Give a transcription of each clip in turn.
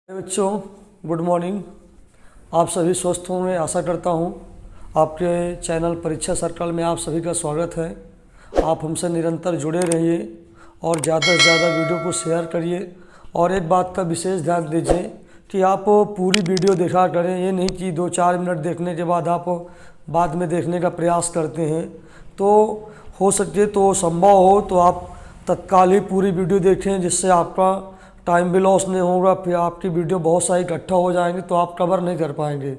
बच्चों, good morning. आप सभी स्वस्थ होंगे आशा करता हूं। आपके चैनल परीक्षा सर्कल में आप सभी का स्वागत है। आप हमसे निरंतर जुड़े रहिए और ज़्यादा से ज़्यादा वीडियो को शेयर करिए। और एक बात का विशेष ध्यान दीजिए कि आप पूरी वीडियो देखा करें। ये नहीं कि 2-4 मिनट देखने के बाद आप बाद में देखने का प्रयास करते हैं। तो हो सके तो संभव हो तो आप तत्काल ही पूरी वीडियो देखें, जिससे आपका टाइम भी लॉस नहीं होगा। फिर आपकी वीडियो बहुत सारी इकट्ठा हो जाएंगे तो आप कवर नहीं कर पाएंगे।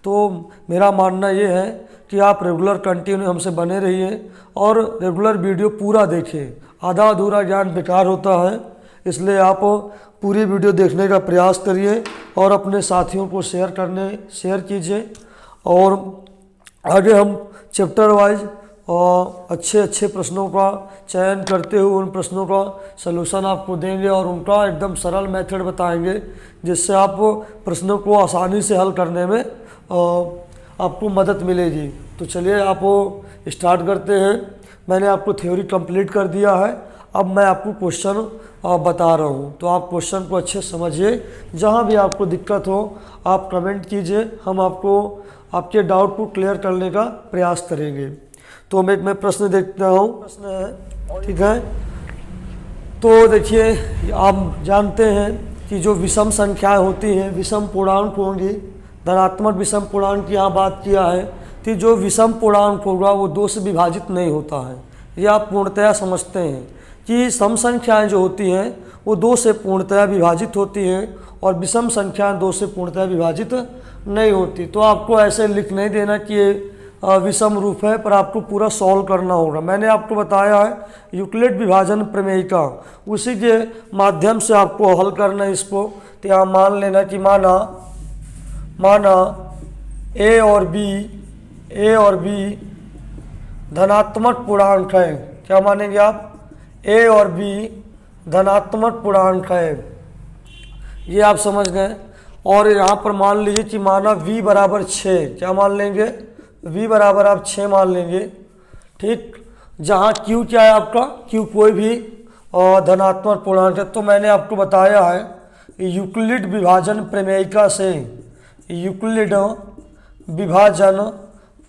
तो मेरा मानना ये है कि आप रेगुलर कंटिन्यू हमसे बने रहिए और रेगुलर वीडियो पूरा देखें। आधा अधूरा ज्ञान बेकार होता है, इसलिए आप पूरी वीडियो देखने का प्रयास करिए और अपने साथियों को शेयर कीजिए। और आगे हम चैप्टर वाइज और अच्छे प्रश्नों का चयन करते हुए उन प्रश्नों का सलूशन आपको देंगे और उनका एकदम सरल मेथड बताएंगे, जिससे आप प्रश्नों को आसानी से हल करने में आपको मदद मिलेगी। तो चलिए आप स्टार्ट करते हैं। मैंने आपको थ्योरी कंप्लीट कर दिया है, अब मैं आपको क्वेश्चन बता रहा हूँ। तो आप क्वेश्चन को अच्छे समझिए। जहाँ भी आपको दिक्कत हो आप कमेंट कीजिए, हम आपको आपके डाउट को क्लियर करने का प्रयास करेंगे। तो मैं प्रश्न देखता हूँ। प्रश्न है, ठीक है। तो देखिए, आप जानते हैं कि जो विषम संख्याएं होती हैं, विषम पूर्णांक होंगी, धनात्मक विषम पूर्णांक की यहाँ बात किया है कि जो विषम पूर्णांक होगा वो 2 से विभाजित नहीं होता है। ये आप पूर्णतया समझते हैं कि सम संख्याएँ जो होती हैं वो 2 से पूर्णतया विभाजित होती हैं और विषम संख्याएँ 2 से पूर्णतया विभाजित नहीं होती। तो आपको ऐसे लिख नहीं देना कि ये विषम रूप है, पर आपको पूरा सॉल्व करना होगा। मैंने आपको बताया है यूक्लिड विभाजन प्रमेयिका, उसी के माध्यम से आपको हल करना है इसको। तो यहाँ मान लेना कि माना ए और बी धनात्मक पूर्णांक है। क्या मानेंगे आप? ए और बी धनात्मक पूर्णांक है, ये आप समझ गए। और यहाँ पर मान लीजिए कि माना v बराबर 6। क्या मान लेंगे? v बराबर आप 6 मान लेंगे, ठीक। जहाँ q क्या है आपका? q कोई भी धनात्मक पूर्णांक है। तो मैंने आपको बताया है यूक्लिड विभाजन प्रमेयिका से, यूक्लिड विभाजन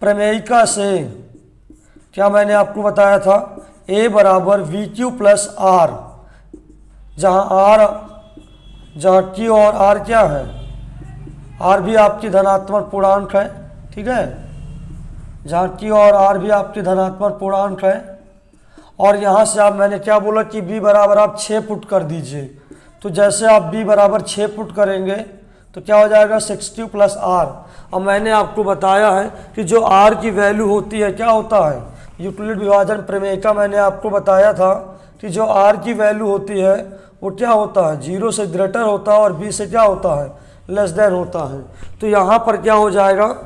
प्रमेयिका से क्या मैंने आपको बताया था? a बराबर वी क्यू प्लस आर, जहाँ q और r क्या है? r भी आपकी धनात्मक पूर्णांक है, ठीक है। जहाँ q और r भी आपकी धनात्मक पूर्णांक है। और यहाँ से आप, मैंने क्या बोला कि b बराबर आप 6 पुट कर दीजिए। तो जैसे आप b बराबर 6 पुट करेंगे तो क्या हो जाएगा? 6q plus r। अब मैंने आपको बताया है कि जो r की वैल्यू होती है, क्या होता है? यूक्लिड विभाजन प्रमेयिका मैंने आपको बताया था कि जो r की वैल्यू होती है वो क्या होता है? 0 से ग्रेटर होता है और b से क्या होता है? लेस देन होता है। तो यहाँ पर क्या हो जाएगा?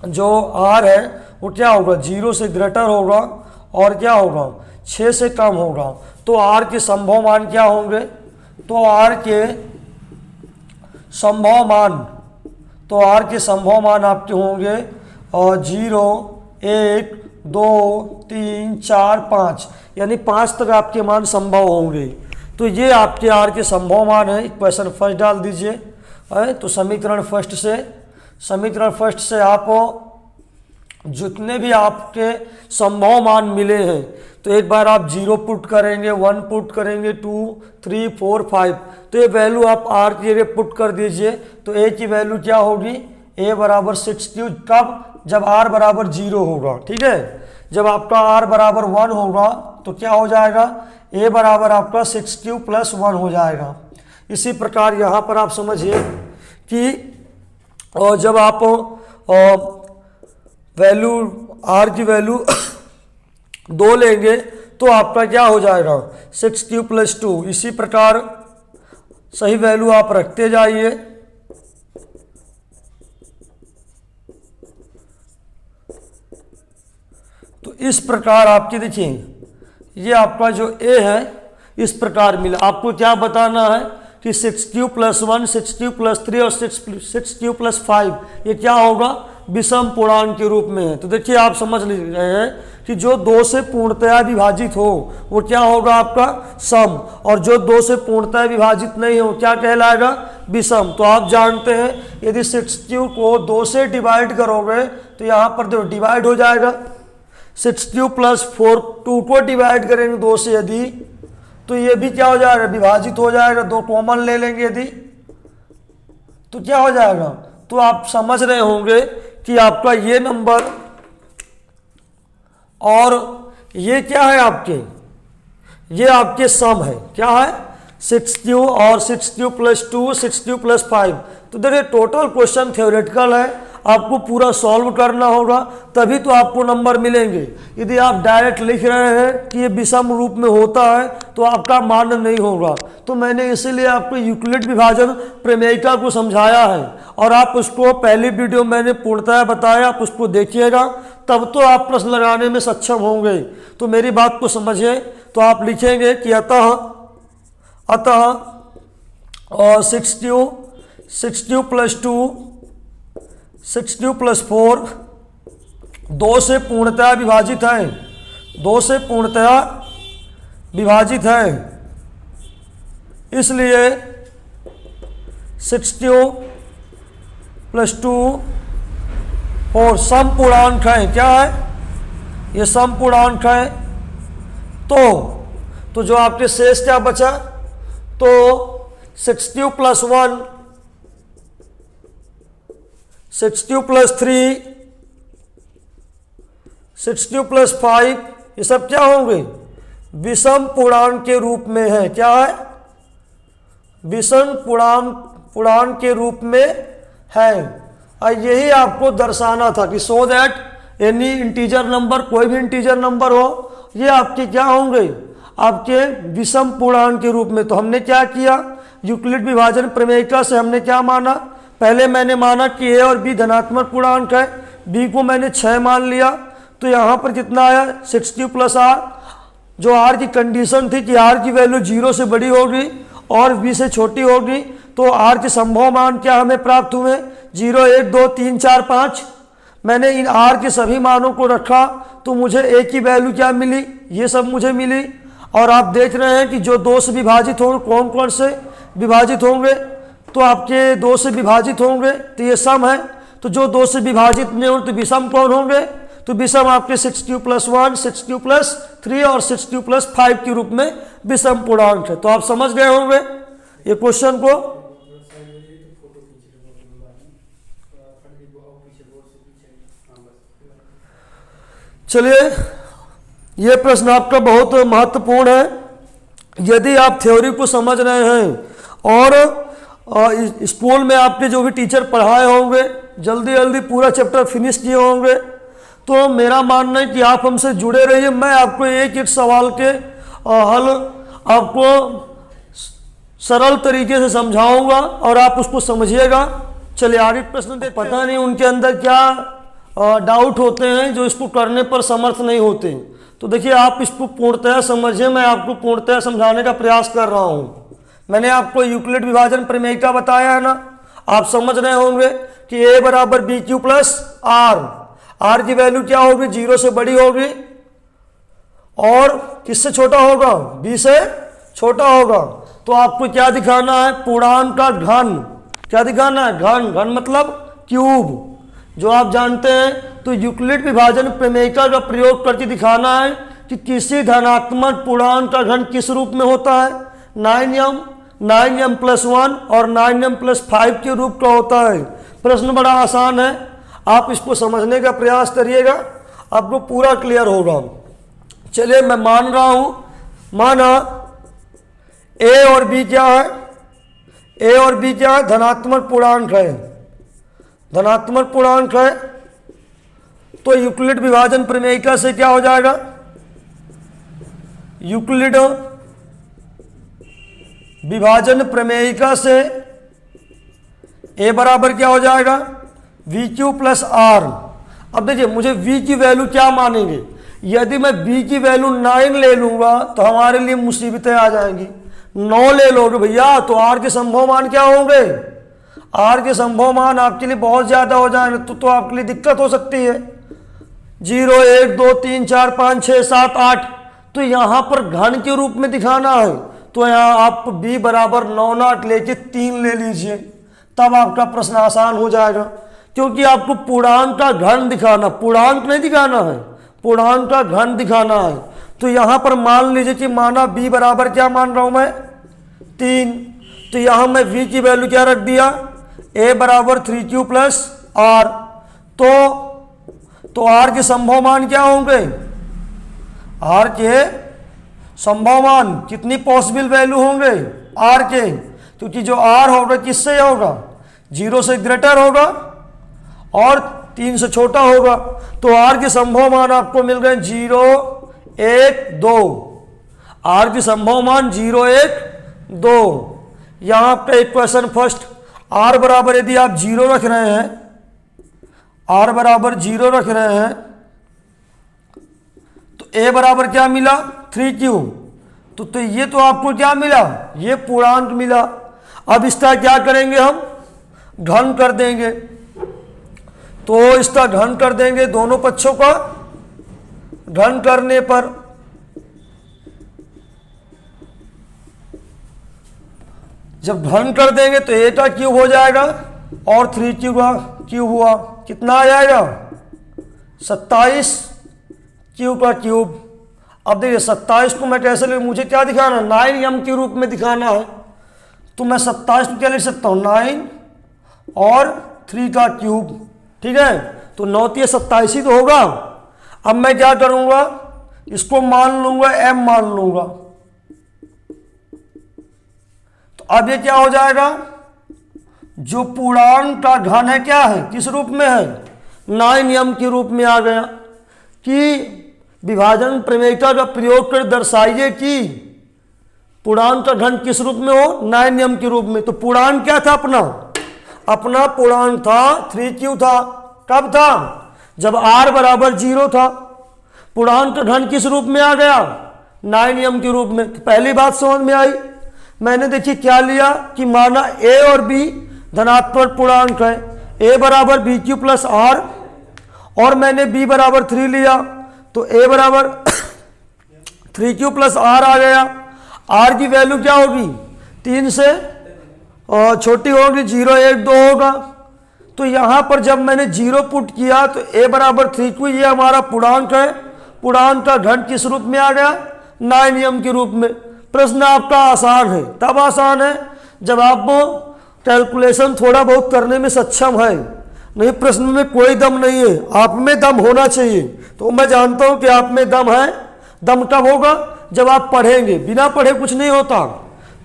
जो r है वो क्या होगा? 0 से ग्रेटर होगा और क्या होगा? 6 से कम होगा। तो r के संभव मान क्या होंगे? तो r के संभव मान आपके होंगे 0, 1, 2, 3, 4, 5, यानी 5 तक आपके मान संभव होंगे। तो ये आपके r के संभव मान है। इक्वेशन फर्स्ट डाल दीजिए। तो समीकरण फर्स्ट से आप जितने भी आपके संभव मान मिले हैं, तो एक बार आप 0 पुट करेंगे, 1 पुट करेंगे, 2, 3, 4, 5, तो ये वैल्यू आप r की जगह पुट कर दीजिए। तो a की वैल्यू क्या होगी? a बराबर 6q। कब? जब r बराबर 0 होगा, ठीक है। जब आपका r बराबर 1 होगा तो क्या हो जाएगा? a बराबर आपका 6q प्लस 1 हो जाएगा। इसी प्रकार यहाँ पर आप समझिए कि और जब आप वैल्यू r की वैल्यू 2 लेंगे तो आपका क्या हो जाएगा? 6q plus 2। इसी प्रकार सही वैल्यू आप रखते जाइए। तो इस प्रकार आपकी देखिए, ये आपका जो a है इस प्रकार मिला। आपको क्या बताना है कि 6q प्लस 1, 6q प्लस 3 और 6q प्लस 5 ये क्या होगा? विषम पूर्णांक के रूप में है। तो देखिए, आप समझ रहे हैं कि जो 2 से पूर्णतया विभाजित हो वो क्या होगा आपका सम, और जो 2 से पूर्णतया विभाजित नहीं हो क्या कहलाएगा विषम। तो आप जानते हैं यदि 6³ को 2 से डिवाइड करोगे तो यहाँ पर जो डिवाइड हो जाएगा, 6³ + 4 2 को डिवाइड करेंगे 2 से यदि, तो ये भी क्या हो जाएगा विभाजित हो जाएगा। 2 कॉमन ले लेंगे यदि तो क्या हो जाएगा। तो आप समझ रहे होंगे कि आपका ये नंबर और ये क्या है आपके, ये आपके सम है, क्या है 6³ और 6³ + 2 6³ + 5। तो देखिए टोटल क्वेश्चन थ्योरेटिकल है, आपको पूरा सॉल्व करना होगा तभी तो आपको नंबर मिलेंगे। यदि आप डायरेक्ट लिख रहे हैं कि ये विषम रूप में होता है तो आपका मान नहीं होगा। तो मैंने इसीलिए आपको यूक्लिड विभाजन प्रमेयिका को समझाया है, और आप उसको पहली वीडियो मैंने पूर्णतः बताया, आप उसको देखिएगा तब तो आप प्रश्न लगाने में सक्षम होंगे। तो मेरी बात को समझिए। तो आप लिखेंगे कि अतः और 6³ + 2 6³ + 4 2 से पूर्णतया विभाजित है, 2 से पूर्णतया विभाजित है, इसलिए 6³ + 2 और सम पूर्णांक है, क्या है ये सम पूर्णांक है। तो जो आपके शेष क्या बचा, तो 6³ + 1 6³ + 3 6³ + 5 ये सब क्या होंगे विषम पूर्णांक के रूप में है, क्या है विषम पूर्णांक के रूप में है। और यही आपको दर्शाना था कि so that any integer number, कोई भी इंटीजर नंबर हो, ये आपके क्या होंगे आपके विषम पूर्णांक के रूप में। तो हमने क्या किया, यूक्लिड विभाजन प्रमेयिका से हमने क्या माना, पहले मैंने माना कि ए और बी धनात्मक पूर्णांक है, बी को मैंने 6 मान लिया। तो यहाँ पर कितना आया 6³ + r, जो r की कंडीशन थी कि r की वैल्यू 0 से बड़ी होगी और b से छोटी होगी, तो r के संभव मान क्या हमें प्राप्त हुए 0 1 2 3 4 5। मैंने इन r के सभी मानों को रखा तो मुझे a की वैल्यू क्या मिली, ये सब मुझे मिली। और आप देख रहे हैं कि जो 2 से विभाजित होंगे, कौन कौन से विभाजित होंगे, तो आपके 2 से विभाजित होंगे तो ये सम है। तो जो 2 से विभाजित नहीं होंगे तो विषम कौन होंगे, तो विषम आपके 6³ + 1 6³ + 3 और 6³ + 5 के रूप में विषम पूर्णांक है। तो आप समझ गए होंगे ये क्वेश्चन को। चलिए ये प्रश्न आपका बहुत महत्वपूर्ण है। यदि आप थ्योरी को समझ रहे हैं और स्कूल में आपके जो भी टीचर पढ़ाए होंगे जल्दी जल्दी पूरा चैप्टर फिनिश किए होंगे, तो मेरा मानना है कि आप हमसे जुड़े रहिए। मैं आपको एक एक सवाल के हल आपको सरल तरीके से समझाऊंगा और आप उसको समझिएगा। चलिए आगे प्रश्न देखते हैं। पता नहीं उनके अंदर क्या डाउट होते हैं जो इसको करने पर समर्थ नहीं होते। तो देखिए आप इसको पूर्णतया समझिए, मैं आपको पूर्णतया समझाने का प्रयास कर रहा हूँ। मैंने आपको यूक्लिड विभाजन प्रमेयिका बताया है ना, आप समझ रहे होंगे कि a = bq + r, r की वैल्यू क्या होगी 0 से बड़ी होगी और किससे छोटा होगा, b से छोटा होगा। तो आपको क्या दिखाना है, पूर्णांक का घन, क्या दिखाना है घन, घन मतलब क्यूब, जो आप जानते हैं। तो यूक्लिड विभाजन प्रमेयिका का प्रयोग करके दिखाना है कि किसी धनात्मक पूर्णांक का घन किस रूप में होता है, 9m 9m+1 और 9m+5 के रूप का होता है। प्रश्न बड़ा आसान है, आप इसको समझने का प्रयास करिएगा, आपको पूरा क्लियर होगा। चलिए मैं मान रहा हूं, माना a और b क्या है, a और b क्या है धनात्मक पूर्णांक है, धनात्मक पूर्णांक है। तो यूक्लिड विभाजन प्रमेयिका से क्या हो जाएगा, यूक्लिड विभाजन प्रमेयिका से a बराबर क्या हो जाएगा VQ + R। अब देखिए मुझे v की वैल्यू क्या मानेंगे, यदि मैं b की वैल्यू 9 ले लूंगा तो हमारे लिए मुसीबतें आ जाएंगी। 9 ले लोगे भैया तो r के संभव मान क्या होंगे, r के संभव मान आपके लिए बहुत ज्यादा हो जाएंगे, तो आपके लिए दिक्कत हो सकती है। 0 1 2 3 4 5 6 7 8, तो यहाँ पर घन के रूप में दिखाना है, तो यहाँ आप b बराबर 9 नॉट लेके 3 ले लीजिए, तब आपका प्रश्न आसान हो जाएगा। क्योंकि आपको पूर्णांक का घन दिखाना, पूर्णांक नहीं दिखाना है, पूर्णांक का घन दिखाना है। तो यहाँ पर मान लीजिए कि माना b बराबर क्या मान रहा हूँ मैं 3, तो यहाँ मैं v की वैल्यू क्या रख दिया, a बराबर 3q प्लस r। तो r के संभव मान क्या होंगे, r के संभव मान कितनी पॉसिबल वैल्यू होंगे r के, क्योंकि जो r होगा किससे होगा, 0 से ग्रेटर होगा और 3 से छोटा होगा। तो r के संभव मान आपको मिल गए 0 1 2, r के संभव मान 0 1 2। यहाँ पे इक्वेशन फर्स्ट, r बराबर यदि आप 0 रख रहे हैं, r बराबर 0 रख रहे हैं, तो a बराबर क्या मिला 3q, तो ये तो आपको क्या मिला, ये पूर्णांक मिला। अब इसका क्या करेंगे, हम घन कर देंगे, तो इसका घन कर देंगे, दोनों पक्षों का घन करने पर जब घन कर देंगे तो a का क्यूब हो जाएगा और 3q का क्यूब हुआ, कितना आ जाएगा 27 q का क्यूब। अब देखिए 27 को मैं कैसे ले, मुझे क्या दिखाना है 9m के रूप में दिखाना है, तो मैं 27 को क्या लिख सकता हूँ 9 और 3 का क्यूब, ठीक है। तो 9 3 27 ही तो होगा। अब मैं क्या करूँगा, इसको मान लूँगा m मान लूँगा, तो अब ये क्या हो जाएगा, जो पूर्णांक का घन है क्या है, किस रूप में है 9m के रूप में आ गया। कि विभाजन प्रमेयिका का प्रयोग कर दर्शाइए कि पूर्णांक का घन किस रूप में हो 9m के रूप में। तो पूर्णांक क्या था अपना पूर्णांक था 3q था। कब था, जब r बराबर 0 था। पूर्णांक का घन किस रूप में आ गया 9m के रूप में। तो पहली बात समझ में आई। मैंने देखिए क्या लिया कि माना a और b धनात्मक पूर्णांक है, a बराबर bq प्लस r, और मैंने b बराबर 3 लिया, तो a बराबर 3q प्लस r आ गया। r की वैल्यू क्या होगी 3 से छोटी होगी, 0 1 2 होगा। तो यहाँ पर जब मैंने 0 पुट किया तो a बराबर 3q, ये हमारा पूर्णांक है। पूर्णांक का घन किस रूप में आ गया 9m के रूप में। प्रश्न आपका आसान है, तब आसान है जब आप कैलकुलेशन थोड़ा बहुत करने में सक्षम है। नहीं, प्रश्न में कोई दम नहीं है, आप में दम होना चाहिए। तो मैं जानता हूं कि आप में दम है। दम कब होगा, जब आप पढ़ेंगे। बिना पढ़े कुछ नहीं होता।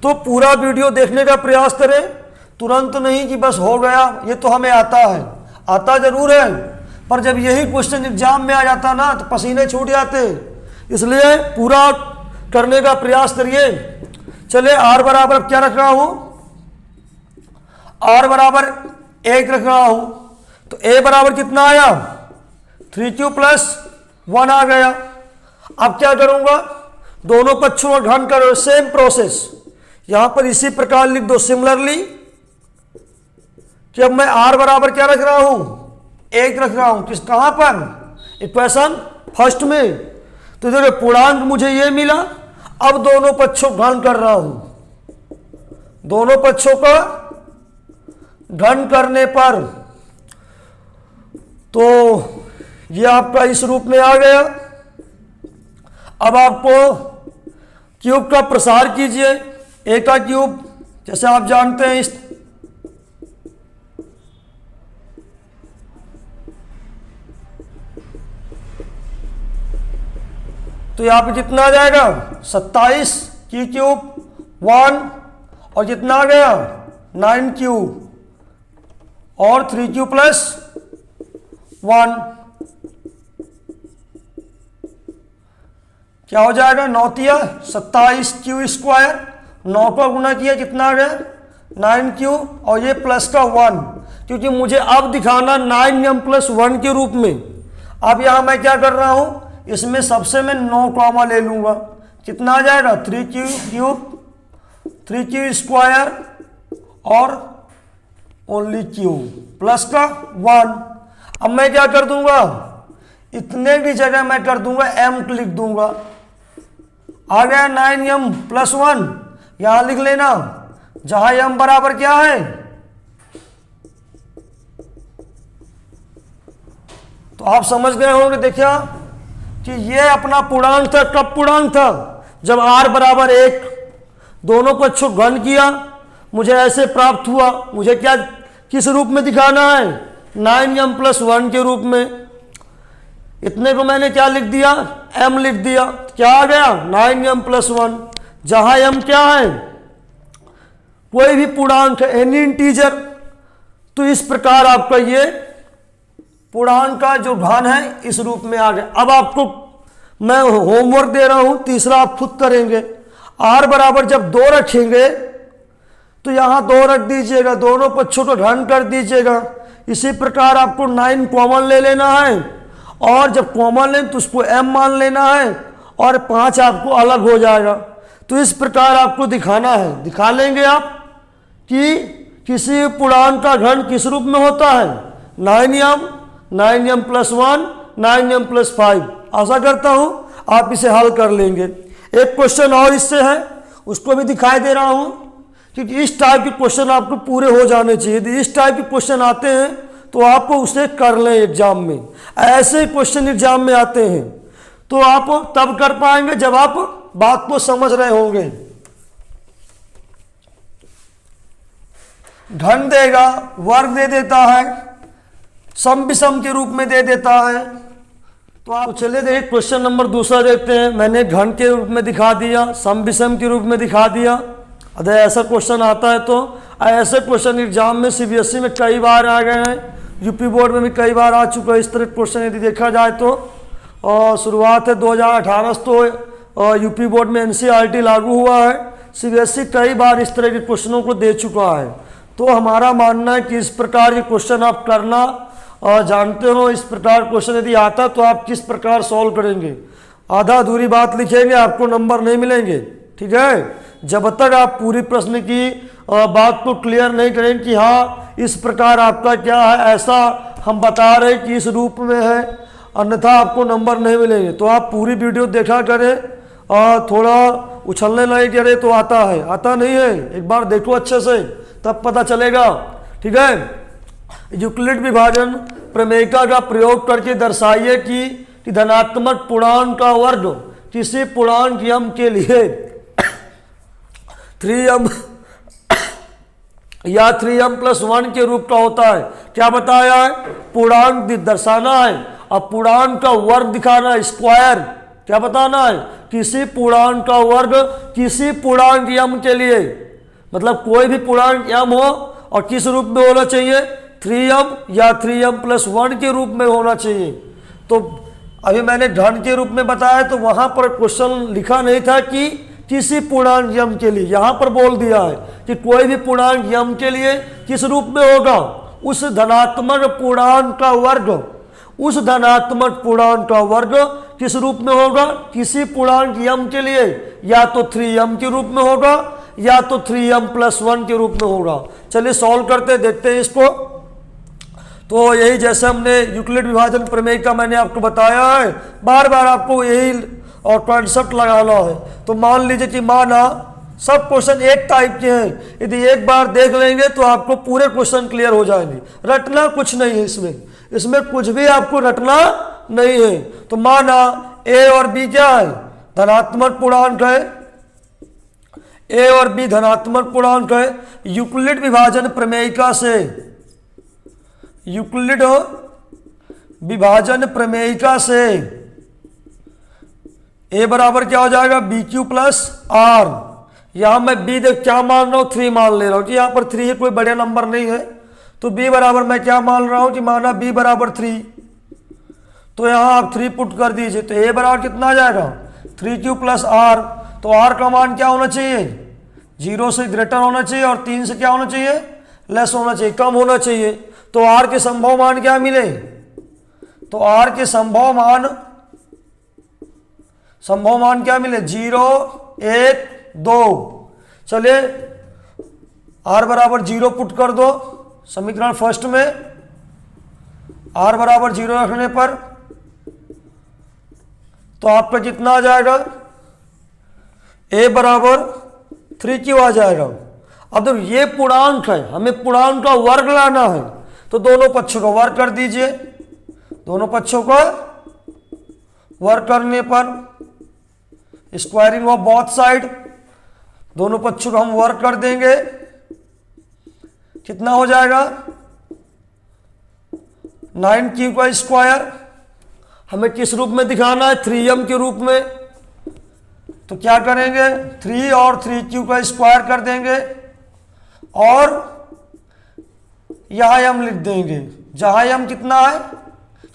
तो पूरा वीडियो देखने का प्रयास करें, तुरंत नहीं कि बस हो गया, ये तो हमें आता है। आता जरूर है, पर जब यही क्वेश्चन एग्जाम में आ जाता ना तो पसीने छूट जाते। इसलिए पूरा करने का प्रयास करिए। चलिए r बराबर क्या रख रहा हूं, r बराबर 1 रख रहा हूं। तो a बराबर कितना आया 3q प्लस 1 आ गया। अब क्या करूंगा, दोनों पक्षों का घन करो, सेम प्रोसेस। यहां पर इसी प्रकार लिख दो सिमिलरली कि अब मैं r बराबर क्या रख रहा हूं 1 रख रहा हूं। किस कहां पर, इक्वेशन फर्स्ट में। तो देखो पूर्णांक मुझे ये मिला। अब दोनों पक्षों घन कर रहा हूं, दोनों पक्षों का घन करने पर तो ये आपका इस रूप में आ गया। अब आपको क्यूब का प्रसार कीजिए, a का क्यूब जैसे आप जानते हैं इस तो यहाँ पे कितना आ जाएगा 27 की क्यूब 1 और कितना आ गया 9q और 3q प्लस 1 क्या हो जाएगा 9 तिया 27q स्क्वायर, 9 का गुना किया कितना आ गया 9q और ये प्लस का 1, क्योंकि मुझे अब दिखाना 9m प्लस 1 के रूप में। अब यहाँ मैं क्या कर रहा हूँ, इसमें सबसे मैं 9 कॉमा ले लूंगा, कितना आ जाएगा 3q क्यूब 3q स्क्वायर और ओनली q प्लस का 1। अब मैं क्या कर दूंगा इतने की जगह मैं कर दूंगा m लिख दूंगा। आ गया 9m + 1, यहां लिख लेना, जहां m बराबर क्या है, तो आप समझ गए होंगे। देखिए कि ये अपना पूर्णांक था। कब पूर्णांक था? जब r बराबर 1, दोनों पक्षों घन किया, मुझे ऐसे प्राप्त हुआ। मुझे क्या किस रूप में दिखाना है? 9m + 1 के रूप में। इतने को मैंने क्या लिख दिया? m लिख दिया। क्या आ गया? 9m + 1, जहां m क्या है, कोई भी पूर्णांक है, एनी इंटीजर। तो इस प्रकार आपका ये पूर्णांक का जो घन है इस रूप में आ गया। अब आपको मैं होमवर्क दे रहा हूं, तीसरा आप खुद करेंगे। r बराबर जब 2 रखेंगे तो यहां 2 रख दीजिएगा, दोनों पक्षों को घन कर दीजिएगा। इसी प्रकार आपको 9 कॉमन ले लेना है, और जब कॉमन लें तो उसको m मान लेना है, और 5 आपको अलग हो जाएगा। तो इस प्रकार आपको दिखाना है। दिखा लेंगे आप कि किसी पूर्णांक का घन किस रूप में होता है? 9m, 9m + 1, 9m + 5। आशा करता हूं आप इसे हल कर लेंगे। एक क्वेश्चन और इससे है, उसको भी दिखाई दे रहा हूं, क्योंकि इस टाइप के क्वेश्चन आपको पूरे हो जाने चाहिए। यदि इस टाइप के क्वेश्चन आते हैं तो आपको उसे कर लें एग्जाम में। ऐसे क्वेश्चन एग्जाम में आते हैं तो आप तब कर पाएंगे जब आप बात को समझ रहे होंगे। घन देगा, वर्ग दे देता है, सम विषम के रूप में दे देता है। तो आप चलिए देखिए क्वेश्चन नंबर दूसरा देखते हैं। मैंने घन के रूप में दिखा दिया, सम विषम के रूप में दिखा दिया। अगर ऐसा क्वेश्चन आता है तो ऐसे क्वेश्चन एग्जाम में सीबीएसई में कई बार आ गए हैं, यूपी बोर्ड में भी कई बार आ चुका है इस तरह क्वेश्चन यदि देखा जाए तो। और शुरुआत है 2018 से तो यूपी बोर्ड में एनसीईआरटी लागू हुआ है। सीबीएसई कई बार इस तरह के क्वेश्चनों को दे चुका है। तो हमारा मानना है कि इस प्रकार के क्वेश्चन आप करना जानते हो। इस प्रकार क्वेश्चन यदि आता तो आप किस प्रकार सॉल्व करेंगे। आधा अधूरी बात लिखेंगे, आपको नंबर नहीं मिलेंगे, ठीक है। जब तक आप पूरी प्रश्न की बात को क्लियर नहीं करेंगे कि हाँ इस प्रकार आपका क्या है, ऐसा हम बता रहे कि इस रूप में है, अन्यथा आपको नंबर नहीं मिलेंगे। तो आप पूरी वीडियो देखा करें, थोड़ा उछलने नहीं करे तो आता है, आता नहीं है, एक बार देखो अच्छे से तब पता चलेगा, ठीक है। यूक्लिड विभाजन प्रमेयिका का प्रयोग करके दर्शाइए कि धनात्मक पूर्णांक का वर्ग किसी पूर्णांक m के लिए 3m या 3m + 1 के रूप का होता है। क्या बताया है? पूर्णांक दर्शाना है, अब पूर्णांक का वर्ग दिखाना है, स्क्वायर। क्या बताना है? किसी पूर्णांक का वर्ग किसी पूर्णांक m के लिए, मतलब कोई भी पूर्णांक m हो और किस रूप में होना चाहिए? 3m या 3m + 1 के रूप में होना चाहिए। तो अभी मैंने घन के रूप में बताया तो वहां पर क्वेश्चन लिखा नहीं था कि किसी पूर्णांक m के लिए, यहां पर बोल दिया है कि कोई भी पूर्णांक m के लिए किस रूप में होगा? उस धनात्मक पूर्णांक का वर्ग, उस धनात्मक पूर्णांक का वर्ग किस रूप में होगा? किसी पूर्णांक m के लिए या तो 3m के रूप में होगा या तो 3m + 1 के रूप में होगा। चलिए सॉल्व करते देखते हैं इसको। तो यही जैसे हमने यूक्लिड विभाजन प्रमेय का मैंने आपको बताया है, बार बार आपको यही और कॉन्सेप्ट लगाना है। तो मान लीजिए कि माना सब क्वेश्चन एक टाइप के हैं, यदि एक बार देख लेंगे तो आपको पूरे क्वेश्चन क्लियर हो जाएंगे। रटना कुछ नहीं है इसमें कुछ भी आपको रटना नहीं है। तो माना a और b क्या है? धनात्मक पूर्णांक है, a और b धनात्मक पूर्णांक है। यूक्लिड विभाजन प्रमेयिका से, यूक्लिड विभाजन प्रमेयिका से a बराबर क्या हो जाएगा? BQ + R। यहां मैं b देख क्या मान रहा हूं? 3 मान ले रहा हूं कि यहां पर 3 है, कोई बड़ा नंबर नहीं है। तो b बराबर मैं क्या मान रहा हूं कि माना b बराबर 3, तो यहां आप 3 पुट कर दीजिए। तो a बराबर कितना आ जाएगा? 3Q + R। तो R का मान क्या होना चाहिए? 0 से ग्रेटर होना चाहिए और 3 से क्या होना चाहिए? लेस होना चाहिए, कम होना चाहिए। तो R के संभव मान क्या मिले? तो R के संभव मान क्या मिले? 0, 1, 2। चलिए R बराबर 0 पुट कर दो समीकरण फर्स्ट में। R बराबर 0 रखने पर तो आपका कितना आ जाएगा, a बराबर 3q आ जाएगा। अब जब ये पूर्णांक है, हमें पूर्णांक का वर्ग लाना है, तो दोनों पक्षों का वर्ग कर दीजिए। दोनों पक्षों का वर्ग करने पर स्क्वायरिंग ऑफ बोथ साइड, दोनों पक्षों का हम वर्ग कर देंगे, कितना हो जाएगा 9q का स्क्वायर। हमें किस रूप में दिखाना है, 3m के रूप में, तो क्या करेंगे 3 और 3q का स्क्वायर कर देंगे और यहां m लिख देंगे, जहां m कितना है,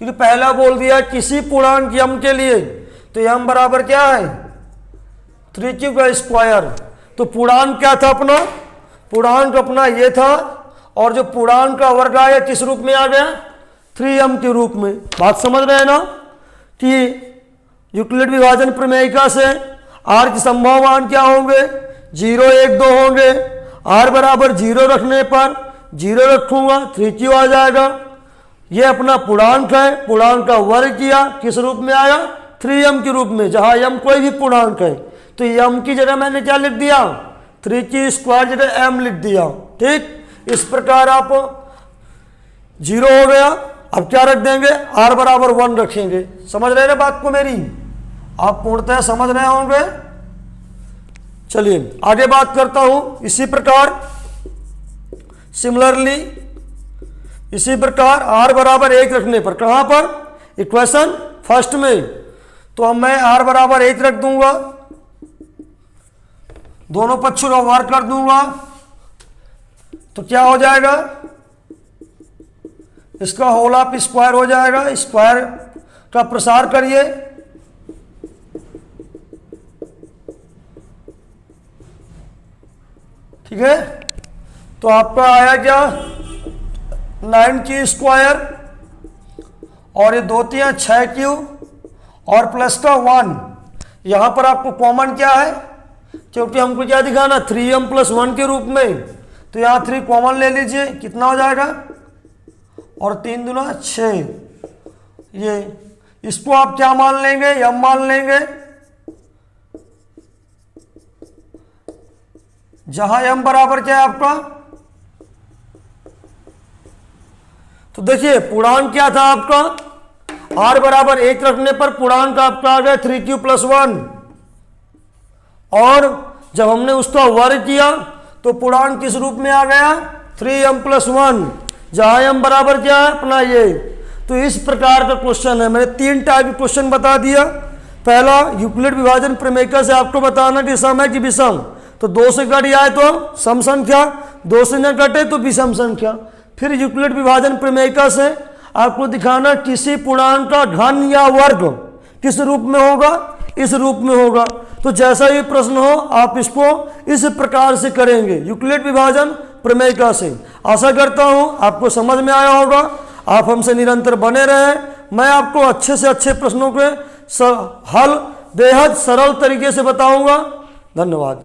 क्योंकि पहला बोल दिया किसी पूर्णांक m के लिए, तो m बराबर क्या है 3q का स्क्वायर। तो पूर्णांक क्या था अपना, पूर्णांक अपना ये था, और जो पूर्णांक का वर्ग आया किस रूप में आ गया 3m के रूप में। बात समझ रहे हैं ना कि यूक्लिड विभाजन प्रमेयिका से r के संभव मान क्या होंगे, 0 1 2 होंगे। r बराबर 0 रखने पर 0 रखूंगा 3q आ जाएगा। ये अपना पूर्णांक है, पूर्णांक का वर्ग किया, किस रूप में आया 3m के रूप में, जहां m कोई भी पूर्णांक है। तो m की जगह मैंने क्या लिख दिया 3q स्क्वायर जगह m लिख दिया। ठीक, इस प्रकार आप 0 हो गया। अब क्या रख देंगे, r बराबर 1 रखेंगे। समझ रहे ना बात को मेरी, आप पूर्णतः समझ रहे होंगे। चलिए आगे बात करता हूं। इसी प्रकार सिमिलरली, इसी प्रकार r बराबर 1 रखने पर, कहां पर इक्वेशन फर्स्ट में, तो अब मैं r बराबर 1 रख दूंगा, दोनों पक्षों का वर्ग कर दूंगा, तो क्या हो जाएगा, इसका होल ऑफ स्क्वायर हो जाएगा। स्क्वायर का प्रसार करिए, ठीक है। तो आपका आया क्या 9q स्क्वायर, और ये 2 3 6q और प्लस का 1। यहां पर आपको कॉमन क्या है, क्योंकि हमको क्या दिखाना 3m + 1 के रूप में, तो यहां 3 कॉमन ले लीजिए, कितना हो जाएगा, और 3 दूना 6। ये इसको आप क्या मान लेंगे, m मान लेंगे, जहां m बराबर क्या है आपका, तो देखिए पूर्णांक क्या था आपका, r बराबर 1 रखने पर पूर्णांक आपका आ गया 3q + 1, और जब हमने उसका वर्ग किया तो पूर्णांक किस रूप में आ गया 3m + 1, जहां m बराबर क्या है अपना ये। तो इस प्रकार का क्वेश्चन है। मैंने 3 टाइप के क्वेश्चन बता दिया। पहला यूक्लिड विभाजन प्रमेयिका से आपको बताना कि सम है कि विषम, तो 2 से घट जाए तो सम संख्या, 2 से न घटे तो विषम संख्या। फिर यूक्लिड विभाजन प्रमेयिका से आपको दिखाना किसी पूर्णांक का घन या वर्ग किस रूप में होगा, इस रूप में होगा। तो जैसा ही प्रश्न हो आप इसको इस प्रकार से करेंगे यूक्लिड विभाजन प्रमेयिका से। आशा करता हूं आपको समझ में आया होगा। आप हमसे निरंतर बने रहें, मैं आपको अच्छे से अच्छे प्रश्नों के हल बेहद सरल तरीके से बताऊंगा। धन्यवाद।